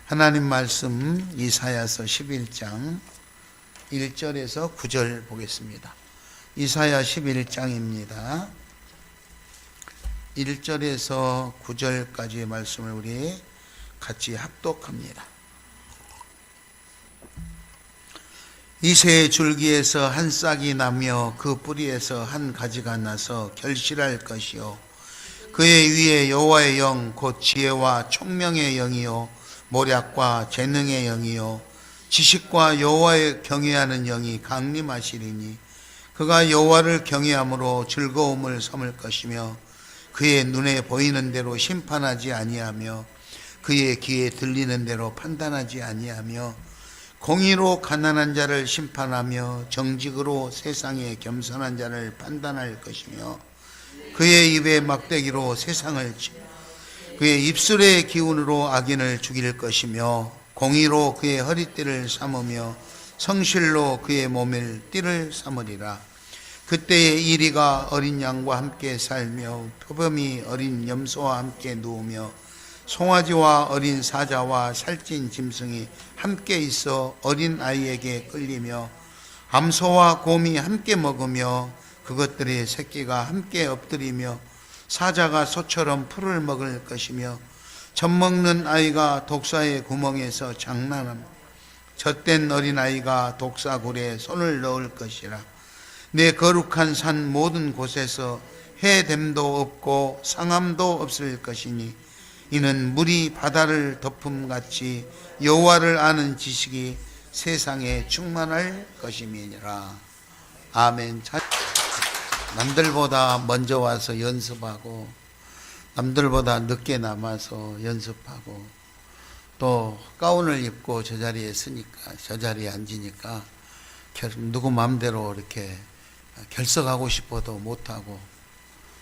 하나님 말씀 이사야서 11장 1절에서 9절 보겠습니다. 이사야 11장입니다. 1절에서 9절까지의 말씀을 우리 같이 합독합니다. 이새의 줄기에서 한 싹이 나며 그 뿌리에서 한 가지가 나서 결실할 것이요 그의 위에 여호와의 영 곧 지혜와 총명의 영이요 모략과 재능의 영이요 지식과 여호와의 경외하는 영이 강림하시리니 그가 여호와를 경외함으로 즐거움을 삼을 것이며 그의 눈에 보이는 대로 심판하지 아니하며 그의 귀에 들리는 대로 판단하지 아니하며 공의로 가난한 자를 심판하며 정직으로 세상에 겸손한 자를 판단할 것이며 그의 입의 막대기로 세상을 그의 입술의 기운으로 악인을 죽일 것이며 공의로 그의 허리띠를 삼으며 성실로 그의 몸을 띠를 삼으리라. 그때에 이리가 어린 양과 함께 살며 표범이 어린 염소와 함께 누우며 송아지와 어린 사자와 살찐 짐승이 함께 있어 어린 아이에게 끌리며 암소와 곰이 함께 먹으며 그것들의 새끼가 함께 엎드리며 사자가 소처럼 풀을 먹을 것이며 젖먹는 아이가 독사의 구멍에서 장난함 젖된 어린아이가 독사굴에 손을 넣을 것이라. 내 거룩한 산 모든 곳에서 해됨도 없고 상함도 없을 것이니 이는 물이 바다를 덮음같이 여호와를 아는 지식이 세상에 충만할 것임이니라. 아멘. 남들보다 먼저 와서 연습하고 남들보다 늦게 남아서 연습하고 또 가운을 입고 저 자리에 서니까 저 자리에 앉으니까 누구 마음대로 이렇게 결석하고 싶어도 못하고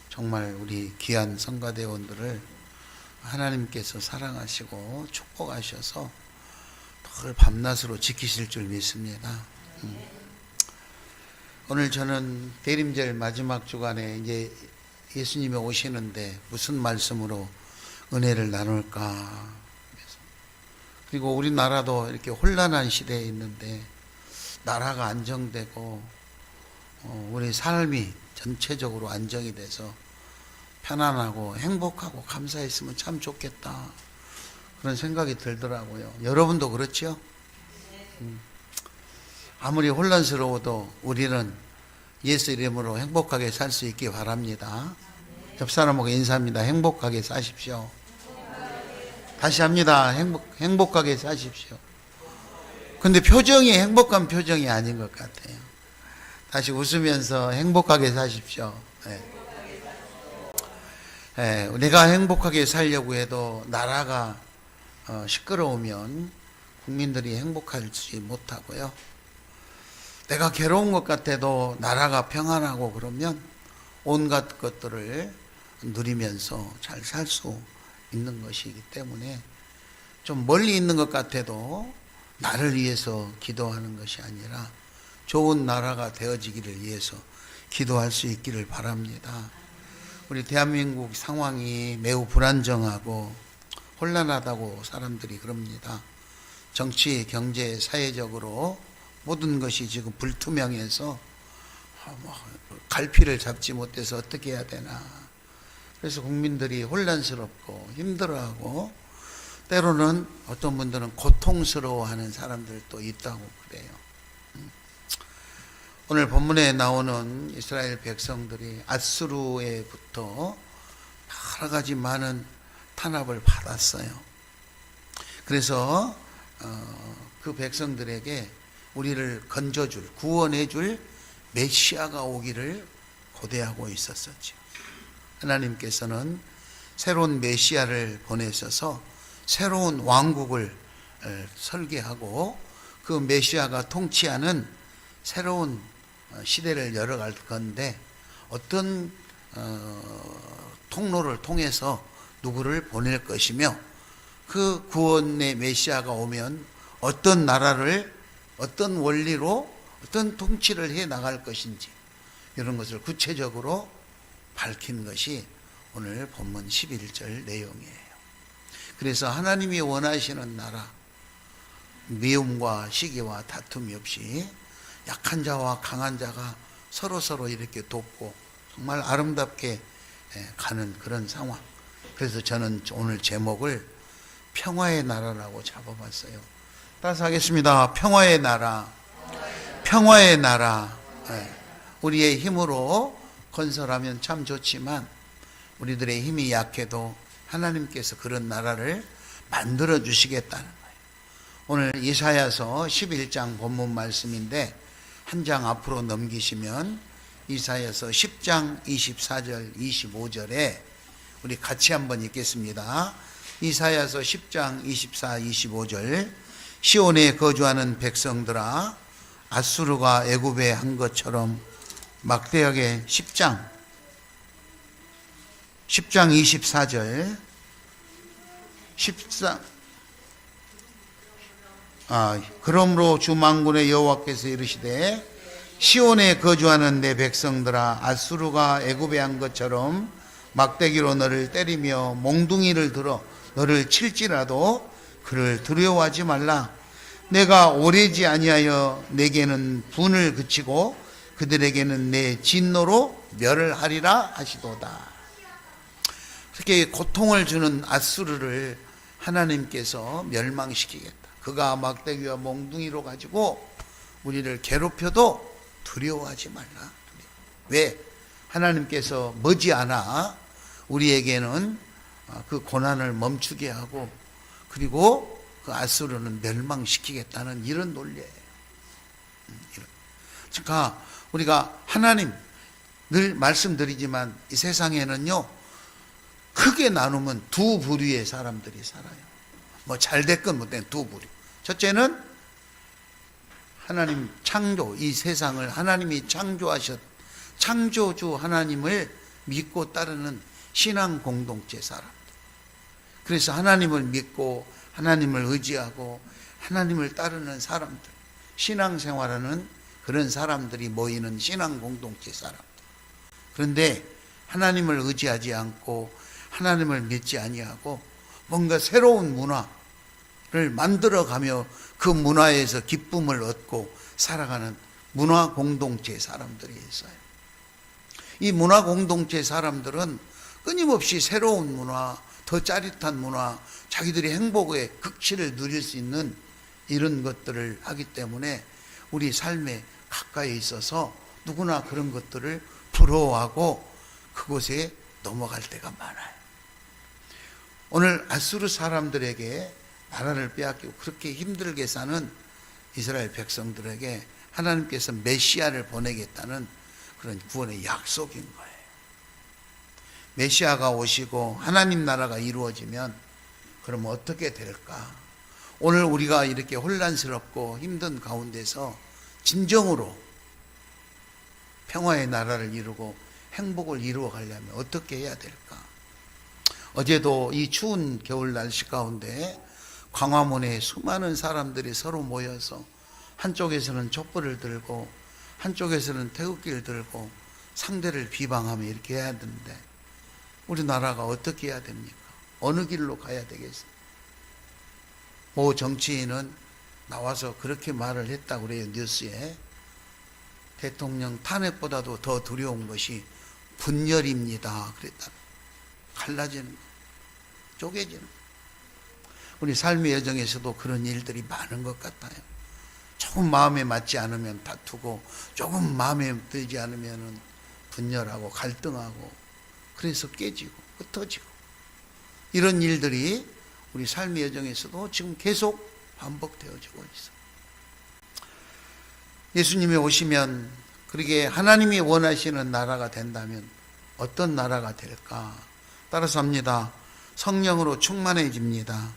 정말 우리 귀한 성가대원들을 하나님께서 사랑하시고 축복하셔서 늘 밤낮으로 지키실 줄 믿습니다. 오늘 저는 대림절 마지막 주간에 이제 예수님이 오시는데 무슨 말씀으로 은혜를 나눌까. 그리고 우리나라도 이렇게 혼란한 시대에 있는데 나라가 안정되고 우리 삶이 전체적으로 안정이 돼서 편안하고 행복하고 감사했으면 참 좋겠다 그런 생각이 들더라고요. 여러분도 그렇죠? 아무리 혼란스러워도 우리는 예수 이름으로 행복하게 살 수 있기 바랍니다. 옆 사람하고 인사합니다. 행복하게 사십시오. 다시 합니다. 행복하게 사십시오. 근데 표정이 행복한 표정이 아닌 것 같아요. 다시 웃으면서 행복하게 사십시오. 내가 행복하게 살려고 해도 나라가 시끄러우면 국민들이 행복하지 못하고요. 내가 괴로운 것 같아도 나라가 평안하고 그러면 온갖 것들을 누리면서 잘 살 수 있는 것이기 때문에 좀 멀리 있는 것 같아도 나를 위해서 기도하는 것이 아니라 좋은 나라가 되어지기를 위해서 기도할 수 있기를 바랍니다. 우리 대한민국 상황이 매우 불안정하고 혼란하다고 사람들이 그럽니다. 정치, 경제, 사회적으로 모든 것이 지금 불투명해서 갈피를 잡지 못해서 어떻게 해야 되나. 그래서 국민들이 혼란스럽고 힘들어하고 때로는 어떤 분들은 고통스러워하는 사람들도 있다고 그래요. 오늘 본문에 나오는 이스라엘 백성들이 앗수르에부터 여러 가지 많은 탄압을 받았어요. 그래서 그 백성들에게 우리를 건져줄, 구원해줄 메시아가 오기를 고대하고 있었었죠. 하나님께서는 새로운 메시아를 보내셔서 새로운 왕국을 설계하고 그 메시아가 통치하는 새로운 시대를 열어갈 건데 어떤 통로를 통해서 누구를 보낼 것이며 그 구원의 메시아가 오면 어떤 나라를 어떤 원리로 어떤 통치를 해 나갈 것인지 이런 것을 구체적으로 밝힌 것이 오늘 본문 11절 내용이에요. 그래서 하나님이 원하시는 나라, 미움과 시기와 다툼이 없이 약한 자와 강한 자가 서로 이렇게 돕고 정말 아름답게 가는 그런 상황. 그래서 저는 오늘 제목을 평화의 나라라고 잡아봤어요. 따라서 하겠습니다. 평화의 나라. 평화의 나라. 우리의 힘으로 건설하면 참 좋지만 우리들의 힘이 약해도 하나님께서 그런 나라를 만들어 주시겠다는 거예요. 오늘 이사야서 11장 본문 말씀인데 한 장 앞으로 넘기시면 이사야서 10장 24절 25절에 우리 같이 한번 읽겠습니다. 이사야서 10장 24, 25절 시온에 거주하는 백성들아 아수르가 애굽에 한 것처럼 막대하게 10장 24절 14 그러므로 주 만군의 여호와께서 이르시되 시온에 거주하는 내 백성들아 아수르가 애굽에 한 것처럼 막대기로 너를 때리며 몽둥이를 들어 너를 칠지라도 그를 두려워하지 말라. 내가 오래지 아니하여 내게는 분을 그치고 그들에게는 내 진노로 멸하리라 하시도다. 그렇게 고통을 주는 아수르를 하나님께서 멸망시키겠다. 그가 막대기와 몽둥이로 가지고 우리를 괴롭혀도 두려워하지 말라. 왜? 하나님께서 머지않아 우리에게는 그 고난을 멈추게 하고 그리고 그 아수르는 멸망시키겠다는 이런 논리예요. 그러니까 우리가 하나님 늘 말씀드리지만 이 세상에는요 크게 나누면 두 부류의 사람들이 살아요. 뭐 잘됐건 못된 두 부류. 첫째는 하나님 창조, 이 세상을 하나님이 창조주 하나님을 믿고 따르는 신앙 공동체 사람들. 그래서 하나님을 믿고 하나님을 의지하고 하나님을 따르는 사람들, 신앙생활하는 그런 사람들이 모이는 신앙 공동체 사람들. 그런데 하나님을 의지하지 않고 하나님을 믿지 아니하고 뭔가 새로운 문화를 만들어가며 그 문화에서 기쁨을 얻고 살아가는 문화 공동체 사람들이 있어요. 이 문화 공동체 사람들은 끊임없이 새로운 문화, 더 짜릿한 문화, 자기들이 행복의 극치를 누릴 수 있는 이런 것들을 하기 때문에 우리 삶에 가까이 있어서 누구나 그런 것들을 부러워하고 그곳에 넘어갈 때가 많아요. 오늘 아수르 사람들에게 나라를 빼앗기고 그렇게 힘들게 사는 이스라엘 백성들에게 하나님께서 메시아를 보내겠다는 그런 구원의 약속인 거예요. 메시아가 오시고 하나님 나라가 이루어지면 그러면 어떻게 될까? 오늘 우리가 이렇게 혼란스럽고 힘든 가운데서 진정으로 평화의 나라를 이루고 행복을 이루어 가려면 어떻게 해야 될까? 어제도 이 추운 겨울 날씨 가운데 광화문에 수많은 사람들이 서로 모여서 한쪽에서는 촛불을 들고 한쪽에서는 태극기를 들고 상대를 비방하며 이렇게 해야 되는데 우리나라가 어떻게 해야 됩니까? 어느 길로 가야 되겠어요? 모 정치인은 나와서 그렇게 말을 했다고 그래요. 뉴스에. 대통령 탄핵보다도 더 두려운 것이 분열입니다. 그랬다. 갈라지는, 쪼개지는. 우리 삶의 여정에서도 그런 일들이 많은 것 같아요. 조금 마음에 맞지 않으면 다투고 조금 마음에 들지 않으면 분열하고 갈등하고 그래서 깨지고 흩어지고 이런 일들이 우리 삶의 여정에서도 지금 계속 반복되어지고 있어요. 예수님이 오시면 그렇게 하나님이 원하시는 나라가 된다면 어떤 나라가 될까? 따라서 합니다. 성령으로 충만해집니다.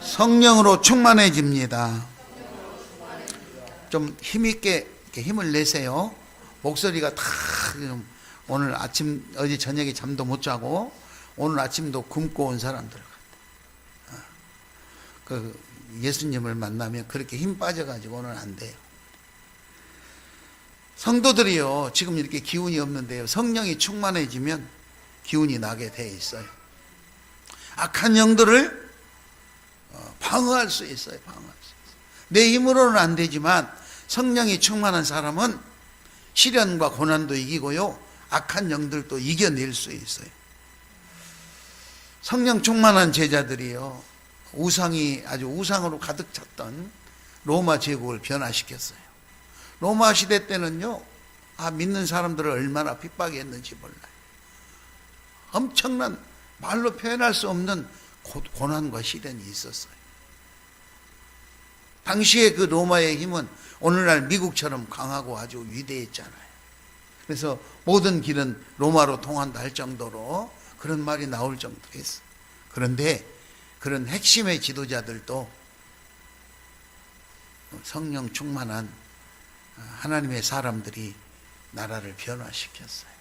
성령으로 충만해집니다. 좀 힘있게 이렇게 힘을 내세요. 목소리가 다 오늘 아침 어제 저녁에 잠도 못 자고 오늘 아침도 굶고 온 사람들 같아. 그 예수님을 만나면 그렇게 힘 빠져가지고는 안 돼요. 성도들이요 지금 이렇게 기운이 없는데요 성령이 충만해지면 기운이 나게 돼 있어요. 악한 영들을 방어할 수 있어요. 방어할 수 있어요. 내 힘으로는 안 되지만 성령이 충만한 사람은 시련과 고난도 이기고요, 악한 영들도 이겨낼 수 있어요. 성령 충만한 제자들이요, 우상이 아주 우상으로 가득 찼던 로마 제국을 변화시켰어요. 로마 시대 때는요, 믿는 사람들을 얼마나 핍박했는지 몰라요. 엄청난 말로 표현할 수 없는 고난과 시련이 있었어요. 당시에 그 로마의 힘은 오늘날 미국처럼 강하고 아주 위대했잖아요. 그래서 모든 길은 로마로 통한다 할 정도로 그런 말이 나올 정도로 했어요. 그런데 그런 핵심의 지도자들도 성령 충만한 하나님의 사람들이 나라를 변화시켰어요.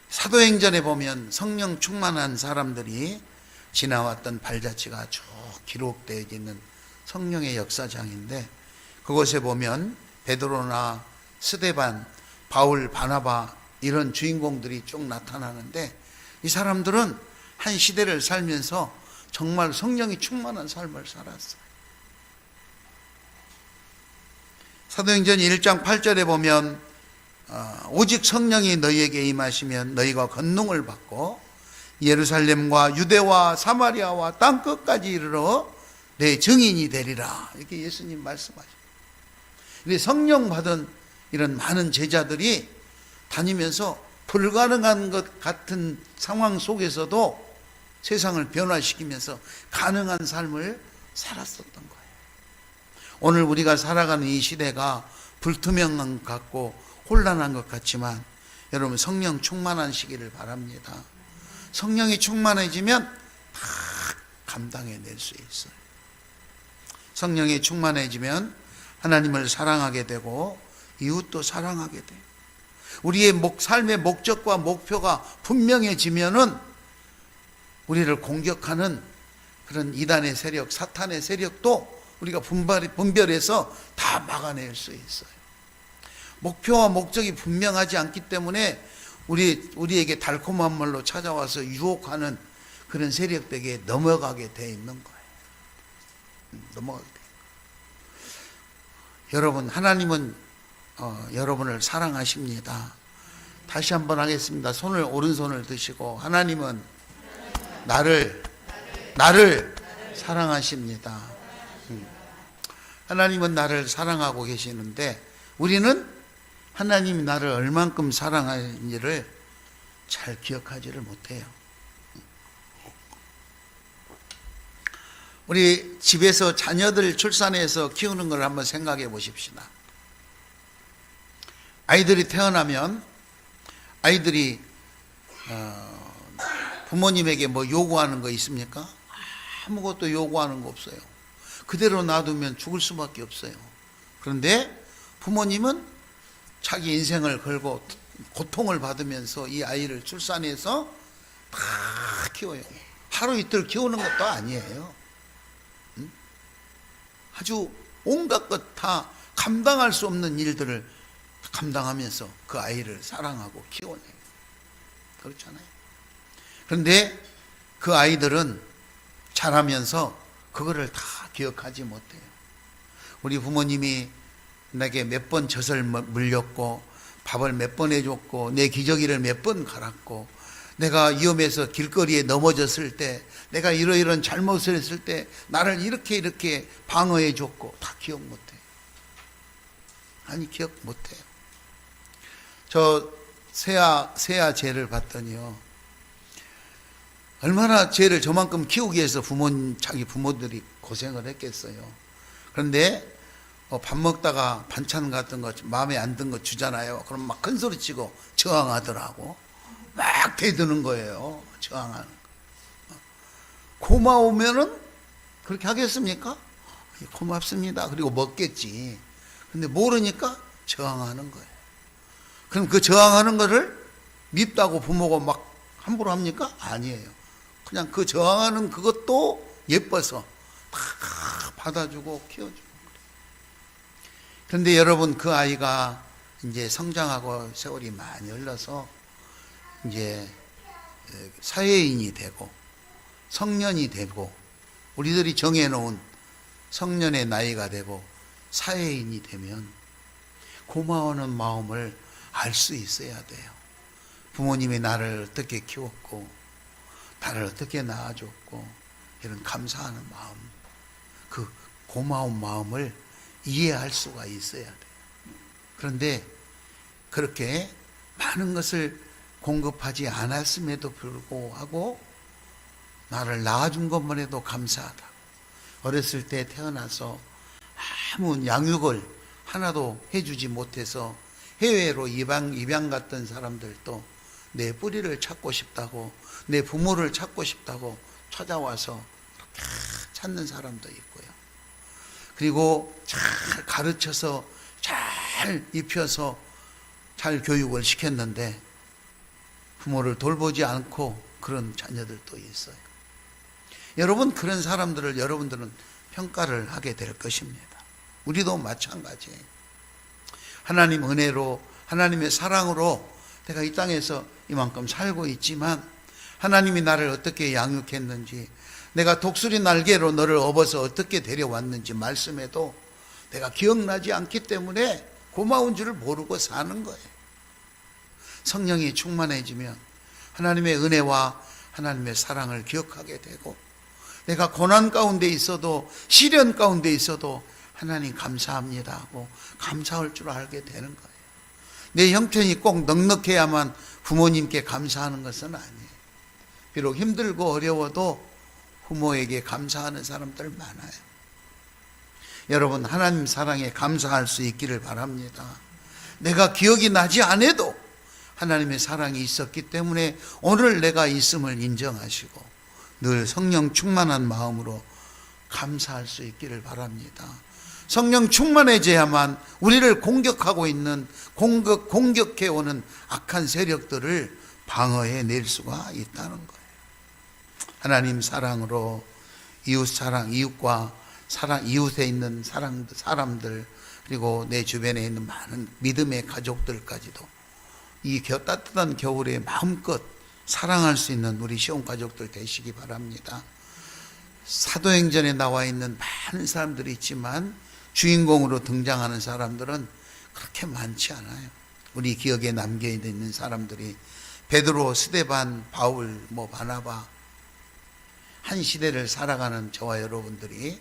사도행전에 보면 성령 충만한 사람들이 지나왔던 발자취가 쭉 기록되어 있는 성령의 역사장인데, 그곳에 보면 베드로나 스데반, 바울, 바나바 이런 주인공들이 쭉 나타나는데, 이 사람들은 한 시대를 살면서 정말 성령이 충만한 삶을 살았어요. 사도행전 1장 8절에 보면 오직 성령이 너희에게 임하시면 너희가 권능을 받고 예루살렘과 유대와 사마리아와 땅끝까지 이르러 내 증인이 되리라, 이렇게 예수님 말씀하십니다. 성령 받은 이런 많은 제자들이 다니면서 불가능한 것 같은 상황 속에서도 세상을 변화시키면서 가능한 삶을 살았었던 거예요. 오늘 우리가 살아가는 이 시대가 불투명한 것 같고 혼란한 것 같지만 여러분, 성령 충만하시기를 바랍니다. 성령이 충만해지면 다 감당해낼 수 있어요. 성령이 충만해지면 하나님을 사랑하게 되고 이웃도 사랑하게 돼요. 우리의 삶의 목적과 목표가 분명해지면은 우리를 공격하는 그런 이단의 세력, 사탄의 세력도 우리가 분별해서 다 막아낼 수 있어요. 목표와 목적이 분명하지 않기 때문에 우리에게 달콤한 말로 찾아와서 유혹하는 그런 세력에게 넘어가게 돼 있는 거예요. 넘어가게 돼요. 여러분, 하나님은 여러분을 사랑하십니다. 다시 한번 하겠습니다. 오른손을 드시고, 하나님은 나를 사랑하십니다. 하나님은 나를 사랑하고 계시는데 우리는 하나님이 나를 얼만큼 사랑하는지를 잘 기억하지를 못해요. 우리 집에서 자녀들 출산해서 키우는 걸 한번 생각해 보십시다. 아이들이 태어나면 아이들이 부모님에게 뭐 요구하는 거 있습니까? 아무것도 요구하는 거 없어요. 그대로 놔두면 죽을 수밖에 없어요. 그런데 부모님은 자기 인생을 걸고 고통을 받으면서 이 아이를 출산해서 다 키워요. 하루 이틀 키우는 것도 아니에요. 아주 온갖 것 다 감당할 수 없는 일들을 감당하면서 그 아이를 사랑하고 키워내요. 그렇잖아요. 그런데 그 아이들은 자라면서 그거를 다 기억하지 못해요. 우리 부모님이 내게 몇 번 젖을 물렸고 밥을 몇 번 해줬고 내 기저귀를 몇 번 갈았고 내가 위험해서 길거리에 넘어졌을 때 내가 이런 잘못을 했을 때 나를 이렇게 방어해 줬고 다 기억 못해요. 아니, 기억 못해요. 저 세아 죄를 봤더니요, 얼마나 죄를 저만큼 키우기 위해서 자기 부모들이 고생을 했겠어요. 그런데 밥 먹다가 반찬 같은 거 마음에 안 든 거 주잖아요. 그럼 막 큰 소리 치고 저항하더라고. 막 대드는 거예요. 저항하는 거. 고마우면은 그렇게 하겠습니까? 고맙습니다. 그리고 먹겠지. 근데 모르니까 저항하는 거예요. 그럼 그 저항하는 거를 밉다고 부모가 막 함부로 합니까? 아니에요. 그냥 그 저항하는 그것도 예뻐서 다 받아주고 키워주고 그래요. 그런데 여러분, 그 아이가 이제 성장하고 세월이 많이 흘러서 이제 사회인이 되고 성년이 되고 우리들이 정해놓은 성년의 나이가 되고 사회인이 되면 고마워하는 마음을 알 수 있어야 돼요. 부모님이 나를 어떻게 키웠고 나를 어떻게 낳아줬고 이런 감사하는 마음, 그 고마운 마음을 이해할 수가 있어야 돼요. 그런데 그렇게 많은 것을 공급하지 않았음에도 불구하고 나를 낳아준 것만 해도 감사하다. 어렸을 때 태어나서 아무 양육을 하나도 해주지 못해서 해외로 입양 갔던 사람들도 내 뿌리를 찾고 싶다고, 내 부모를 찾고 싶다고 찾아와서 그렇게 찾는 사람도 있고요. 그리고 잘 가르쳐서 잘 입혀서 잘 교육을 시켰는데 부모를 돌보지 않고 그런 자녀들도 있어요. 여러분, 그런 사람들을 여러분들은 평가를 하게 될 것입니다. 우리도 마찬가지예요. 하나님 은혜로, 하나님의 사랑으로 내가 이 땅에서 이만큼 살고 있지만 하나님이 나를 어떻게 양육했는지, 내가 독수리 날개로 너를 업어서 어떻게 데려왔는지 말씀해도 내가 기억나지 않기 때문에 고마운 줄을 모르고 사는 거예요. 성령이 충만해지면 하나님의 은혜와 하나님의 사랑을 기억하게 되고, 내가 고난 가운데 있어도, 시련 가운데 있어도 하나님 감사합니다 하고 감사할 줄 알게 되는 거예요. 내 형편이 꼭 넉넉해야만 부모님께 감사하는 것은 아니에요. 비록 힘들고 어려워도 부모에게 감사하는 사람들 많아요. 여러분, 하나님 사랑에 감사할 수 있기를 바랍니다. 내가 기억이 나지 않아도 하나님의 사랑이 있었기 때문에 오늘 내가 있음을 인정하시고 늘 성령 충만한 마음으로 감사할 수 있기를 바랍니다. 성령 충만해져야만 우리를 공격하고 있는, 공격해오는 악한 세력들을 방어해낼 수가 있다는 거예요. 하나님 사랑으로 이웃사랑, 이웃과 사랑, 이웃에 있는 사람들, 그리고 내 주변에 있는 많은 믿음의 가족들까지도 이 따뜻한 겨울에 마음껏 사랑할 수 있는 우리 시온 가족들 되시기 바랍니다. 사도행전에 나와 있는 많은 사람들이 있지만 주인공으로 등장하는 사람들은 그렇게 많지 않아요. 우리 기억에 남겨 있는 사람들이 베드로, 스데반, 바울, 바나바, 한 시대를 살아가는 저와 여러분들이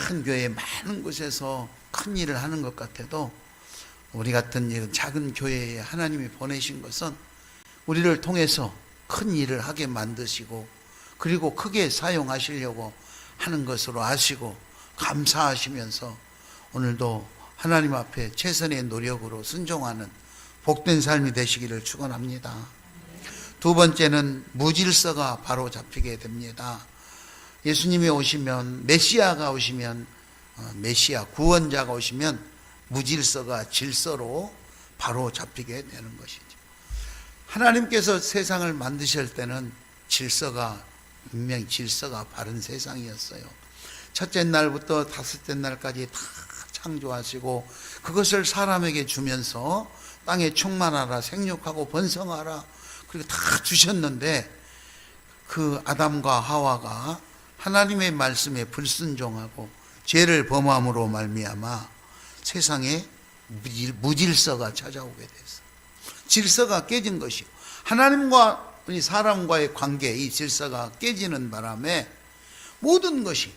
큰 교회 많은 곳에서 큰 일을 하는 것 같아도 우리 같은 이런 작은 교회에 하나님이 보내신 것은 우리를 통해서 큰 일을 하게 만드시고 그리고 크게 사용하시려고 하는 것으로 아시고 감사하시면서 오늘도 하나님 앞에 최선의 노력으로 순종하는 복된 삶이 되시기를 축원합니다. 두 번째는 무질서가 바로 잡히게 됩니다. 예수님이 오시면, 메시아가 오시면, 메시아 구원자가 오시면 무질서가 질서로 바로 잡히게 되는 것이죠. 하나님께서 세상을 만드실 때는 분명히 질서가 바른 세상이었어요. 첫째 날부터 다섯째 날까지 다 창조하시고 그것을 사람에게 주면서 땅에 충만하라, 생육하고 번성하라, 그리고 다 주셨는데 그 아담과 하와가 하나님의 말씀에 불순종하고 죄를 범함으로 말미암아 세상에 무질서가 찾아오게 됐어요. 질서가 깨진 것이요, 하나님과 사람과의 관계, 이 질서가 깨지는 바람에 모든 것이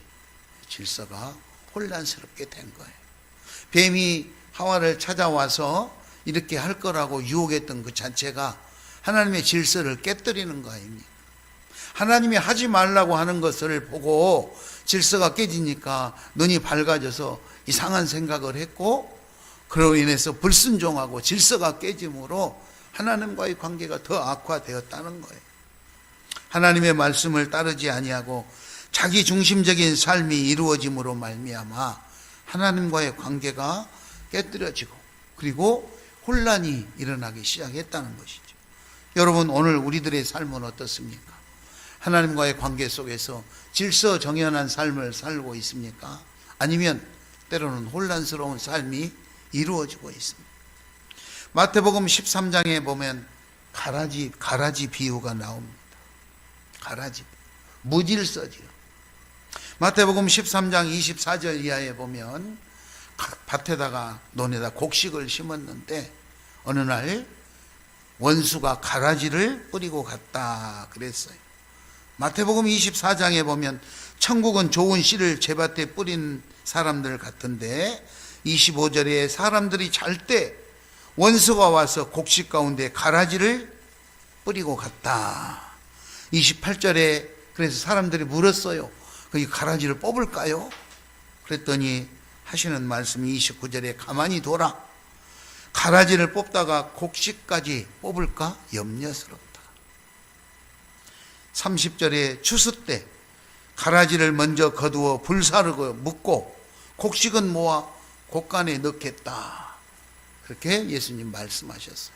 질서가 혼란스럽게 된 거예요. 뱀이 하와를 찾아와서 이렇게 할 거라고 유혹했던 그 자체가 하나님의 질서를 깨뜨리는 거 아닙니까? 하나님이 하지 말라고 하는 것을 보고 질서가 깨지니까 눈이 밝아져서 이상한 생각을 했고, 그로 인해서 불순종하고 질서가 깨짐으로 하나님과의 관계가 더 악화되었다는 거예요. 하나님의 말씀을 따르지 아니하고 자기 중심적인 삶이 이루어짐으로 말미암아 하나님과의 관계가 깨뜨려지고 그리고 혼란이 일어나기 시작했다는 것이죠. 여러분, 오늘 우리들의 삶은 어떻습니까? 하나님과의 관계 속에서 질서 정연한 삶을 살고 있습니까? 아니면 때로는 혼란스러운 삶이 이루어지고 있습니다. 마태복음 13장에 보면 가라지 비유가 나옵니다. 가라지. 무질서지요. 마태복음 13장 24절 이하에 보면 밭에다가 논에다 곡식을 심었는데 어느 날 원수가 가라지를 뿌리고 갔다 그랬어요. 마태복음 24장에 보면 천국은 좋은 씨를 제밭에 뿌린 사람들 같은데 25절에 사람들이 잘 때 원수가 와서 곡식 가운데 가라지를 뿌리고 갔다. 28절에 그래서 사람들이 물었어요. 그 가라지를 뽑을까요? 그랬더니 하시는 말씀이 29절에 가만히 둬라. 가라지를 뽑다가 곡식까지 뽑을까 염려스럽다. 30절에 추수 때 가라지를 먼저 거두어 불사르고 묻고 곡식은 모아 곡간에 넣겠다. 그렇게 예수님 말씀하셨어요.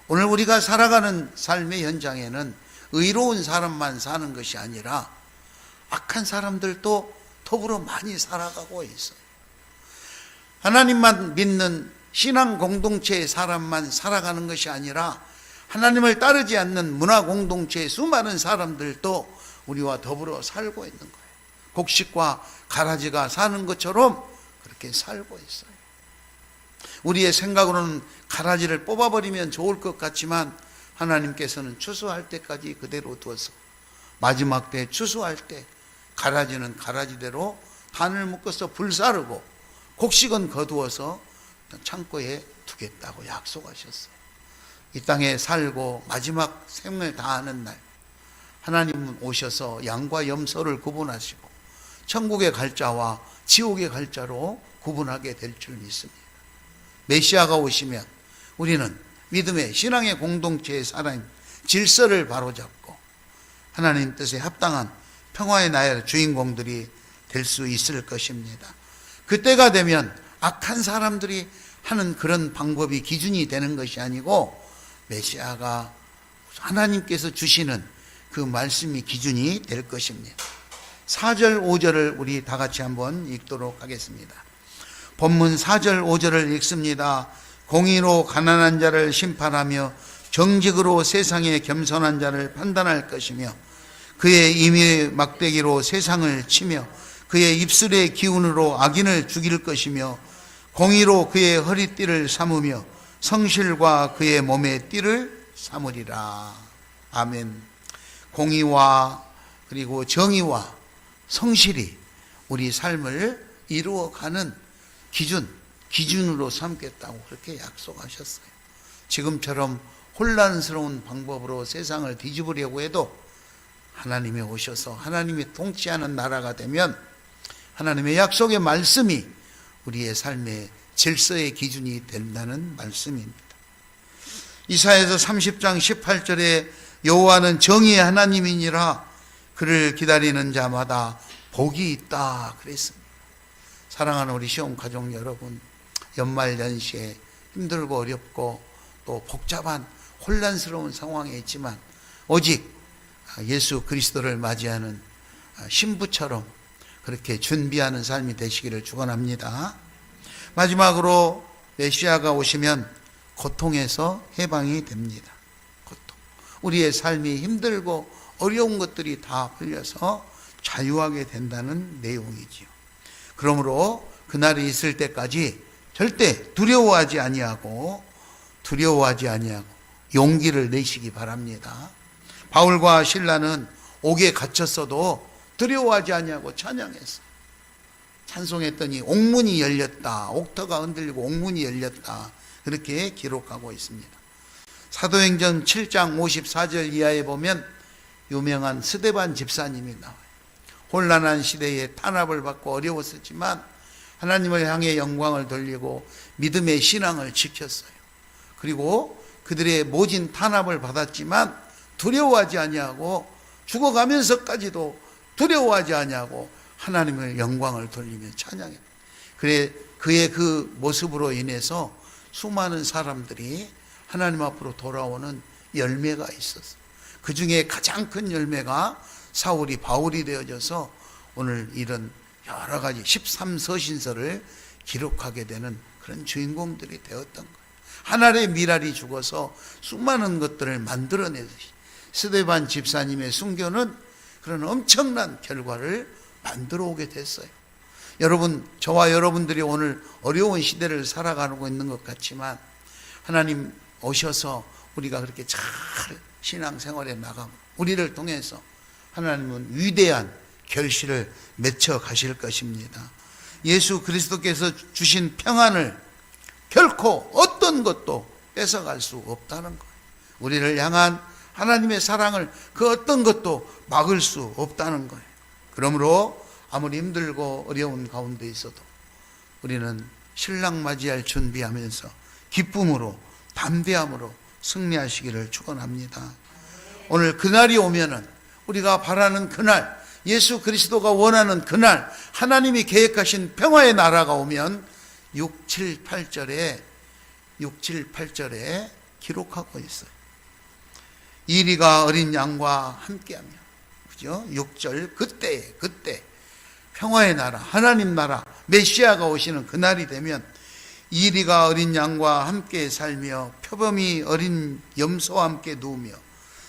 오늘 우리가 살아가는 삶의 현장에는 의로운 사람만 사는 것이 아니라 악한 사람들도 더불어 많이 살아가고 있어요. 하나님만 믿는 신앙 공동체의 사람만 살아가는 것이 아니라 하나님을 따르지 않는 문화 공동체의 수많은 사람들도 우리와 더불어 살고 있는 거예요. 곡식과 가라지가 사는 것처럼 그렇게 살고 있어요. 우리의 생각으로는 가라지를 뽑아버리면 좋을 것 같지만 하나님께서는 추수할 때까지 그대로 두어서 마지막 때 추수할 때 가라지는 가라지대로 단을 묶어서 불사르고 곡식은 거두어서 창고에 두겠다고 약속하셨어요. 이 땅에 살고 마지막 생을 다하는 날 하나님은 오셔서 양과 염소를 구분하시고 천국에 갈 자와 지옥에 갈 자로 구분하게 될 줄 믿습니다. 메시아가 오시면 우리는 믿음의 신앙의 공동체의 살아있는 질서를 바로잡고 하나님 뜻에 합당한 평화의 나라의 주인공들이 될 수 있을 것입니다. 그때가 되면 악한 사람들이 하는 그런 방법이 기준이 되는 것이 아니고 메시아가 하나님께서 주시는 그 말씀이 기준이 될 것입니다. 4절 5절을 우리 다 같이 한번 읽도록 하겠습니다. 본문 4절 5절을 읽습니다. 공의로 가난한 자를 심판하며 정직으로 세상의 겸손한 자를 판단할 것이며 그의 임의 막대기로 세상을 치며 그의 입술의 기운으로 악인을 죽일 것이며 공의로 그의 허리띠를 삼으며 성실과 그의 몸의 띠를 삼으리라. 아멘. 공의와 그리고 정의와 성실이 우리 삶을 이루어가는 기준으로 삼겠다고 그렇게 약속하셨어요. 지금처럼 혼란스러운 방법으로 세상을 뒤집으려고 해도 하나님이 오셔서 하나님이 통치하는 나라가 되면 하나님의 약속의 말씀이 우리의 삶의 질서의 기준이 된다는 말씀입니다. 이사야서 30장 18절에 여호와는 정의의 하나님이니라 그를 기다리는 자마다 복이 있다 그랬습니다. 사랑하는 우리 시온 가족 여러분, 연말 연시에 힘들고 어렵고 또 복잡한 혼란스러운 상황에 있지만 오직 예수 그리스도를 맞이하는 신부처럼 그렇게 준비하는 삶이 되시기를 축원합니다. 마지막으로 메시아가 오시면 고통에서 해방이 됩니다. 고통. 우리의 삶이 힘들고 어려운 것들이 다 풀려서 자유하게 된다는 내용이지요. 그러므로 그날이 있을 때까지 절대 두려워하지 아니하고 용기를 내시기 바랍니다. 바울과 실라는 옥에 갇혔어도 두려워하지 아니하고 찬양했어요. 찬송했더니 옥문이 열렸다. 옥터가 흔들리고 옥문이 열렸다. 그렇게 기록하고 있습니다. 사도행전 7장 54절 이하에 보면 유명한 스데반 집사님이 나와요. 혼란한 시대에 탄압을 받고 어려웠었지만 하나님을 향해 영광을 돌리고 믿음의 신앙을 지켰어요. 그리고 그들의 모진 탄압을 받았지만 두려워하지 아니하고 죽어가면서까지도 두려워하지 아니하고 하나님을 영광을 돌리며 찬양했어요. 그의 그 모습으로 인해서 수많은 사람들이 하나님 앞으로 돌아오는 열매가 있었어요. 그 중에 가장 큰 열매가 사울이 바울이 되어져서 오늘 이런 여러 가지 13서신서를 기록하게 되는 그런 주인공들이 되었던 거예요. 하늘의 미랄이 죽어서 수많은 것들을 만들어내듯이 스데반 집사님의 순교는 그런 엄청난 결과를 만들어 오게 됐어요. 여러분, 저와 여러분들이 오늘 어려운 시대를 살아가고 있는 것 같지만 하나님 오셔서 우리가 그렇게 잘 신앙생활에 나가고 우리를 통해서 하나님은 위대한 결실을 맺혀 가실 것입니다. 예수 그리스도께서 주신 평안을 결코 어떤 것도 뺏어갈 수 없다는 거예요. 우리를 향한 하나님의 사랑을 그 어떤 것도 막을 수 없다는 거예요. 그러므로 아무리 힘들고 어려운 가운데 있어도 우리는 신랑 맞이할 준비하면서 기쁨으로 담대함으로 승리하시기를 축원합니다. 오늘 그날이 오면은 우리가 바라는 그날, 예수 그리스도가 원하는 그날, 하나님이 계획하신 평화의 나라가 오면 6, 7, 8절에 기록하고 있어요. 이리가 어린 양과 함께하며, 그죠? 6절 그때 평화의 나라, 하나님 나라, 메시아가 오시는 그날이 되면 이리가 어린 양과 함께 살며 표범이 어린 염소와 함께 누우며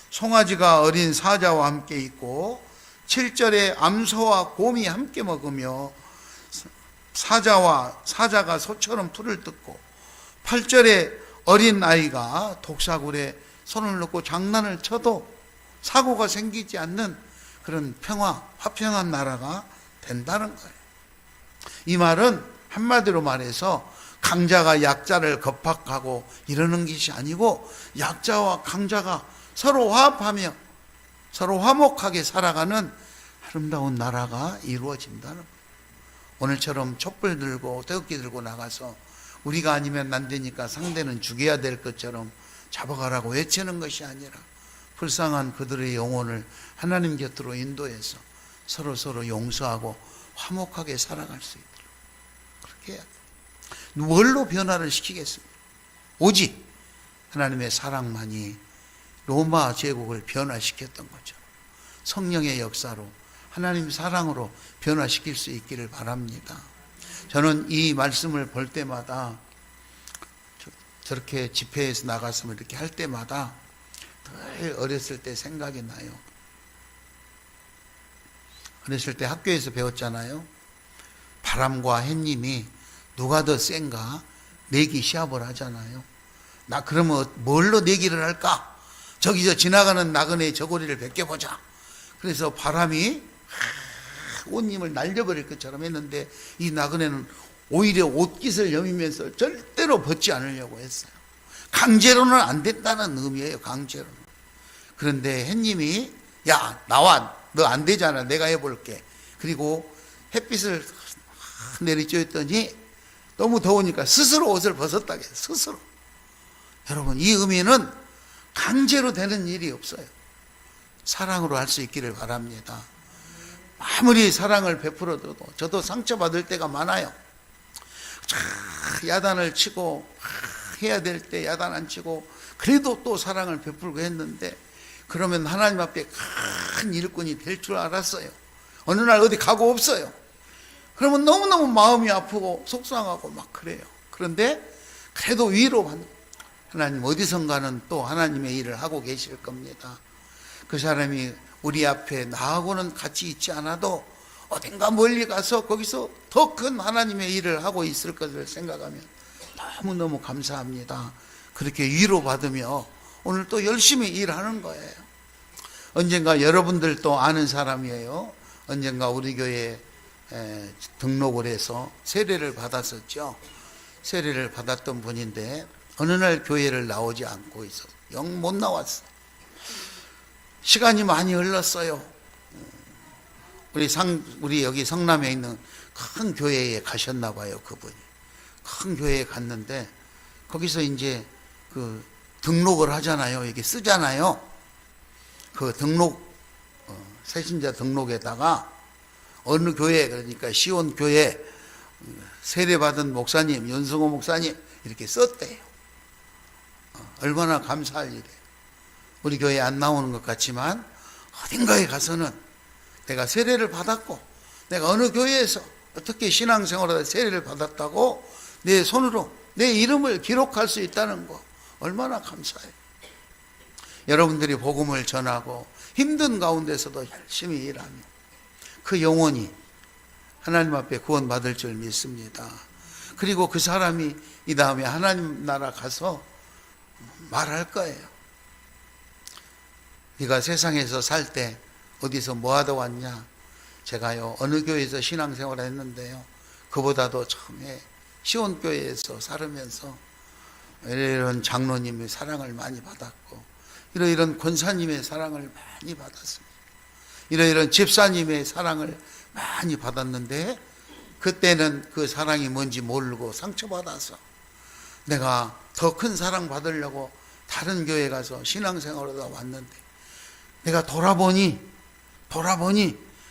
송아지가 어린 사자와 함께 있고 7절에 암소와 곰이 함께 먹으며 사자가 소처럼 풀을 뜯고 8절에 어린 아이가 독사굴에 손을 넣고 장난을 쳐도 사고가 생기지 않는 그런 화평한 나라가 된다는 거예요. 이 말은 한마디로 말해서 강자가 약자를 겁박하고 이러는 것이 아니고 약자와 강자가 서로 화합하며 서로 화목하게 살아가는 아름다운 나라가 이루어진다는 거예요. 오늘처럼 촛불 들고 태극기 들고 나가서 우리가 아니면 안 되니까 상대는 죽여야 될 것처럼 잡아가라고 외치는 것이 아니라 불쌍한 그들의 영혼을 하나님 곁으로 인도해서 서로 용서하고 화목하게 살아갈 수 있도록 그렇게 해야 돼요. 뭘로 변화를 시키겠습니까? 오직 하나님의 사랑만이 로마 제국을 변화시켰던 거죠. 성령의 역사로 하나님 사랑으로 변화시킬 수 있기를 바랍니다. 저는 이 말씀을 볼 때마다 저렇게 집회에서 나갔으면 이렇게 할 때마다 늘 어렸을 때 생각이 나요. 어렸을 때 학교에서 배웠잖아요. 바람과 햇님이 누가 더 센가 내기 시합을 하잖아요. 나 그러면 뭘로 내기를 할까? 저기서 지나가는 나그네의 저고리를 벗겨보자. 그래서 바람이 옷님을 날려버릴 것처럼 했는데 이 나그네는 오히려 옷깃을 여미면서 절대로 벗지 않으려고 했어요. 강제로는 안 된다는 의미예요. 강제로는. 그런데 햇님이 야 나와 너 안 되잖아 내가 해볼게. 그리고 햇빛을 내리쬐었더니 너무 더우니까 스스로 옷을 벗었다고 해요. 스스로. 여러분 이 의미는 강제로 되는 일이 없어요. 사랑으로 할 수 있기를 바랍니다. 아무리 사랑을 베풀어도 저도 상처받을 때가 많아요. 야단을 치고 해야 될 때 야단 안 치고 그래도 또 사랑을 베풀고 했는데 그러면 하나님 앞에 큰 일꾼이 될 줄 알았어요. 어느 날 어디 가고 없어요. 그러면 너무너무 마음이 아프고 속상하고 막 그래요. 그런데 그래도 위로받는 하나님 어디선가는 또 하나님의 일을 하고 계실 겁니다. 그 사람이 우리 앞에 나하고는 같이 있지 않아도 어딘가 멀리 가서 거기서 더 큰 하나님의 일을 하고 있을 것을 생각하면 너무너무 감사합니다. 그렇게 위로받으며 오늘 또 열심히 일하는 거예요. 언젠가 여러분들도 아는 사람이에요. 언젠가 우리 교회에 등록을 해서 세례를 받았었죠. 세례를 받았던 분인데 어느 날 교회를 나오지 않고 있어서 영 못 나왔어. 시간이 많이 흘렀어요. 우리 여기 성남에 있는 큰 교회에 가셨나 봐요. 그분이 큰 교회에 갔는데 거기서 이제 그 등록을 하잖아요. 이게 쓰잖아요. 그 등록 새신자 등록에다가 어느 교회 그러니까 시온 교회 세례받은 목사님 윤승호 목사님 이렇게 썼대요. 얼마나 감사할 일이에요. 우리 교회에 안 나오는 것 같지만 어딘가에 가서는 내가 세례를 받았고 내가 어느 교회에서 어떻게 신앙생활하다 세례를 받았다고 내 손으로 내 이름을 기록할 수 있다는 거 얼마나 감사해요. 여러분들이 복음을 전하고 힘든 가운데서도 열심히 일하며 그 영혼이 하나님 앞에 구원받을 줄 믿습니다. 그리고 그 사람이 이 다음에 하나님 나라 가서 말할 거예요. 네가 세상에서 살 때 어디서 뭐 하다 왔냐? 제가요 어느 교회에서 신앙생활을 했는데요, 그보다도 처음에 시온교회에서 살으면서 이런 장로님의 사랑을 많이 받았고, 이런 권사님의 사랑을 많이 받았습니다. 이런 집사님의 사랑을 많이 받았는데, 그때는 그 사랑이 뭔지 모르고 상처받아서 내가 더 큰 사랑 받으려고 다른 교회 가서 신앙생활하다 왔는데, 내가 돌아보니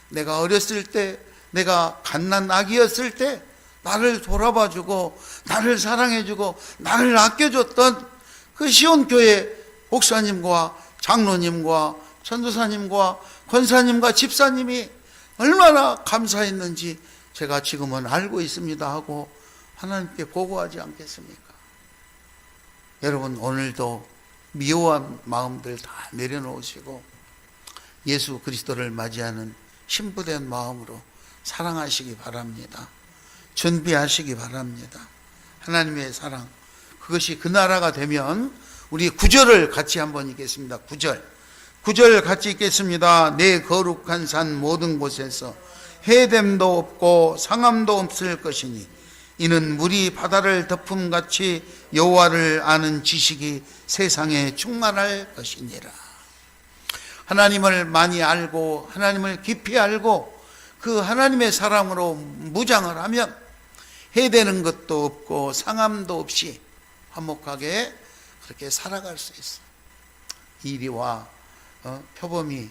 내가 어렸을 때, 내가 갓난 아기였을 때 나를 돌아봐주고 나를 사랑해주고 나를 아껴줬던 그 시온교회 목사님과 장로님과 전도사님과 권사님과 집사님이 얼마나 감사했는지 제가 지금은 알고 있습니다 하고 하나님께 보고하지 않겠습니까? 여러분, 오늘도 미워한 마음들 다 내려놓으시고 예수 그리스도를 맞이하는 신부된 마음으로 사랑하시기 바랍니다. 준비하시기 바랍니다. 하나님의 사랑, 그것이 그 나라가 되면 우리 9절을 같이 한번 읽겠습니다. 9절 같이 읽겠습니다. 내 거룩한 산 모든 곳에서 해됨도 없고 상함도 없을 것이니 이는 물이 바다를 덮음같이 여호와를 아는 지식이 세상에 충만할 것이니라. 하나님을 많이 알고 하나님을 깊이 알고 그 하나님의 사랑으로 무장을 하면 해되는 것도 없고 상함도 없이 화목하게 그렇게 살아갈 수 있어요. 이리와 표범이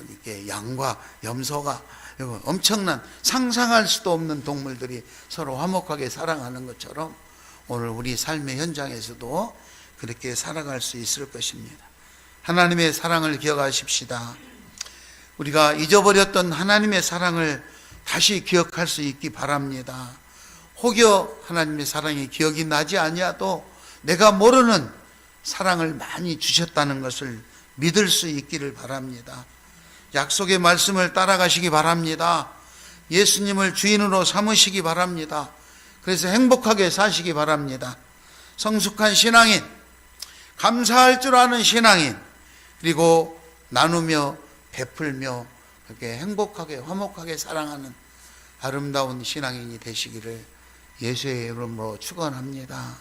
이렇게 양과 염소가 엄청난 상상할 수도 없는 동물들이 서로 화목하게 살아가는 것처럼 오늘 우리 삶의 현장에서도 그렇게 살아갈 수 있을 것입니다. 하나님의 사랑을 기억하십시다. 우리가 잊어버렸던 하나님의 사랑을 다시 기억할 수 있기 바랍니다. 혹여 하나님의 사랑이 기억이 나지 아니하도 내가 모르는 사랑을 많이 주셨다는 것을 믿을 수 있기를 바랍니다. 약속의 말씀을 따라가시기 바랍니다. 예수님을 주인으로 삼으시기 바랍니다. 그래서 행복하게 사시기 바랍니다. 성숙한 신앙인, 감사할 줄 아는 신앙인, 그리고 나누며 베풀며 그렇게 행복하게 화목하게 사랑하는 아름다운 신앙인이 되시기를 예수의 이름으로 축원합니다.